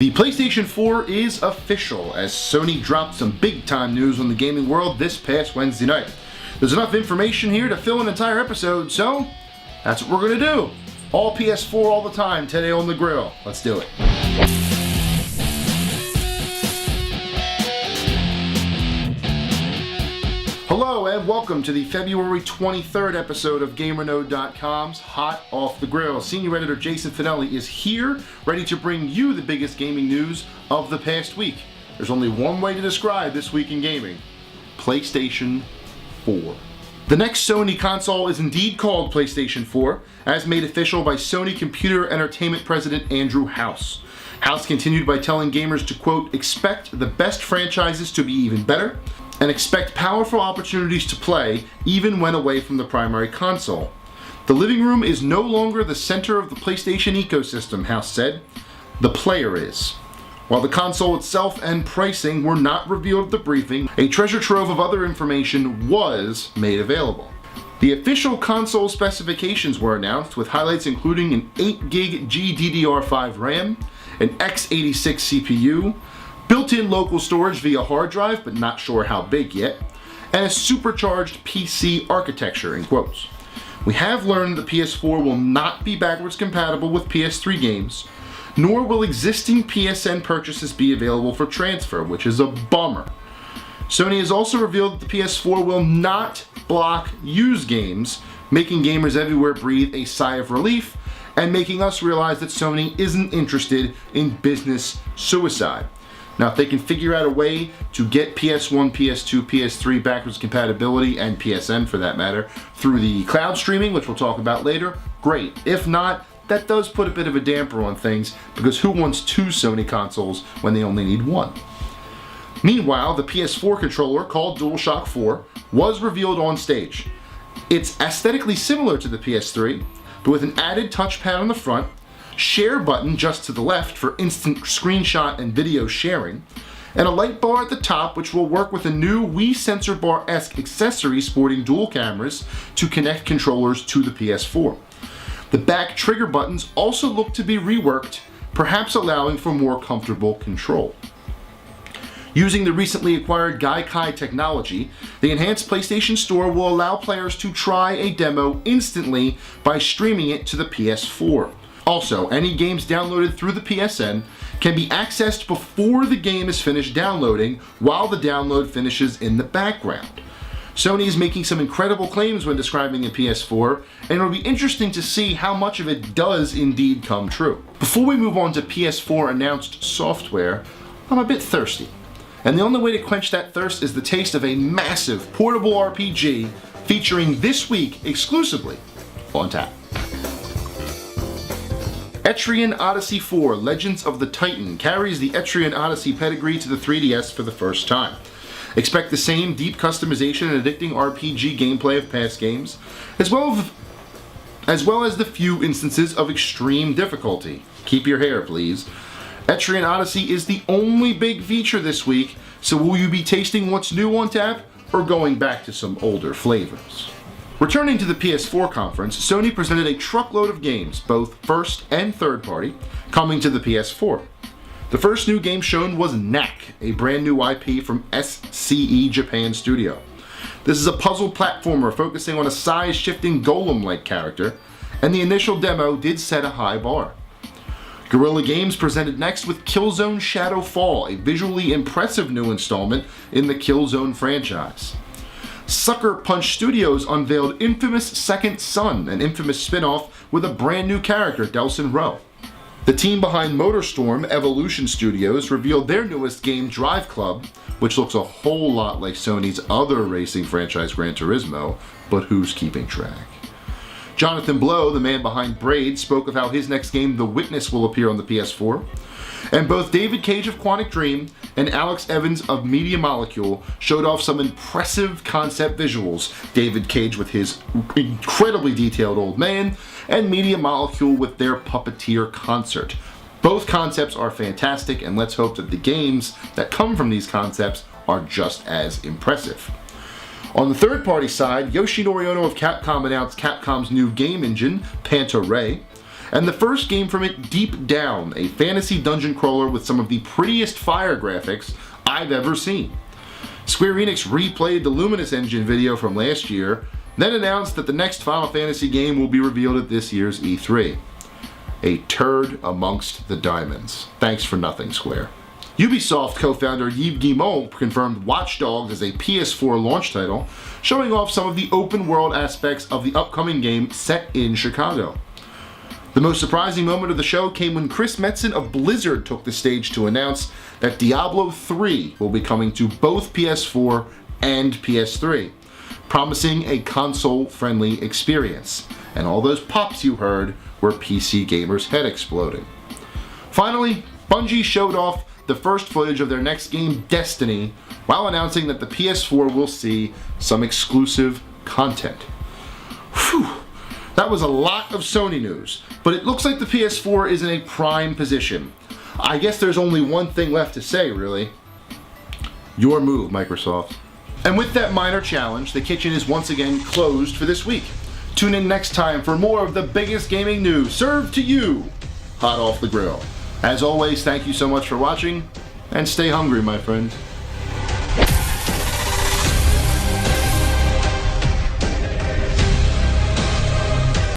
The PlayStation 4 is official as Sony dropped some big time news on the gaming world this past Wednesday night. There's enough information here to fill an entire episode, so that's what we're gonna do. All PS4 all the time today on the grill. Let's do it. Hello and welcome to the February 23rd episode of GamerNode.com's Hot Off the Grill. Senior editor Jason Fanelli is here, ready to bring you the biggest gaming news of the past week. There's only one way to describe this week in gaming: PlayStation 4. The next Sony console is indeed called PlayStation 4, as made official by Sony Computer Entertainment President Andrew House. House continued by telling gamers to, quote, expect the best franchises to be even better, and expect powerful opportunities to play even when away from the primary console. The living room is no longer the center of the PlayStation ecosystem, House said. The player is. While the console itself and pricing were not revealed at the briefing, a treasure trove of other information was made available. The official console specifications were announced, with highlights including an 8GB GDDR5 RAM, an x86 CPU, built-in local storage via hard drive, but not sure how big yet, and a supercharged PC architecture, in quotes. We have learned the PS4 will not be backwards compatible with PS3 games, nor will existing PSN purchases be available for transfer, which is a bummer. Sony has also revealed that the PS4 will not block used games, making gamers everywhere breathe a sigh of relief, and making us realize that Sony isn't interested in business suicide. Now, if they can figure out a way to get PS1, PS2, PS3 backwards compatibility, and PSN for that matter, through the cloud streaming, which we'll talk about later, great. If not, that does put a bit of a damper on things, because who wants two Sony consoles when they only need one? Meanwhile, the PS4 controller, called DualShock 4, was revealed on stage. It's aesthetically similar to the PS3, but with an added touchpad on the front, share button just to the left for instant screenshot and video sharing, and a light bar at the top which will work with a new Wii sensor bar-esque accessory sporting dual cameras to connect controllers to the PS4. The back trigger buttons also look to be reworked, perhaps allowing for more comfortable control. Using the recently acquired Gaikai technology, the enhanced PlayStation Store will allow players to try a demo instantly by streaming it to the PS4. Also, any games downloaded through the PSN can be accessed before the game is finished downloading, while the download finishes in the background. Sony is making some incredible claims when describing the PS4, and it'll be interesting to see how much of it does indeed come true. Before we move on to PS4 announced software, I'm a bit thirsty. And the only way to quench that thirst is the taste of a massive portable RPG featuring this week exclusively on tap. Etrian Odyssey 4 Legends of the Titan carries the Etrian Odyssey pedigree to the 3DS for the first time. Expect the same deep customization and addicting RPG gameplay of past games, as well as the few instances of extreme difficulty. Keep your hair, please. Etrian Odyssey is the only big feature this week, so will you be tasting what's new on tap, or going back to some older flavors? Returning to the PS4 conference, Sony presented a truckload of games, both first and third party, coming to the PS4. The first new game shown was Knack, a brand new IP from SCE Japan Studio. This is a puzzle platformer focusing on a size-shifting golem-like character, and the initial demo did set a high bar. Guerrilla Games presented next with Killzone Shadow Fall, a visually impressive new installment in the Killzone franchise. Sucker Punch Studios unveiled Infamous Second Son, an Infamous spin-off with a brand new character, Delsin Rowe. The team behind MotorStorm, Evolution Studios, revealed their newest game, Drive Club, which looks a whole lot like Sony's other racing franchise, Gran Turismo, but who's keeping track? Jonathan Blow, the man behind Braid, spoke of how his next game, The Witness, will appear on the PS4. And both David Cage of Quantic Dream and Alex Evans of Media Molecule showed off some impressive concept visuals. David Cage with his incredibly detailed old man, and Media Molecule with their Puppeteer concert. Both concepts are fantastic, and let's hope that the games that come from these concepts are just as impressive. On the third-party side, Yoshinori Ono of Capcom announced Capcom's new game engine, Panta Ray, and the first game from it, Deep Down, a fantasy dungeon crawler with some of the prettiest fire graphics I've ever seen. Square Enix replayed the Luminous Engine video from last year, then announced that the next Final Fantasy game will be revealed at this year's E3. A turd amongst the diamonds. Thanks for nothing, Square. Ubisoft co-founder Yves Guillemot confirmed Watch Dogs as a PS4 launch title, showing off some of the open-world aspects of the upcoming game set in Chicago. The most surprising moment of the show came when Chris Metzen of Blizzard took the stage to announce that Diablo 3 will be coming to both PS4 and PS3, promising a console-friendly experience. And all those pops you heard were PC gamers' head exploding. Finally, Bungie showed off the first footage of their next game, Destiny, while announcing that the PS4 will see some exclusive content. Whew, that was a lot of Sony news, but it looks like the PS4 is in a prime position. I guess there's only one thing left to say, really. Your move, Microsoft. And with that minor challenge, the kitchen is once again closed for this week. Tune in next time for more of the biggest gaming news served to you hot off the grill. As always, thank you so much for watching, and stay hungry, my friends.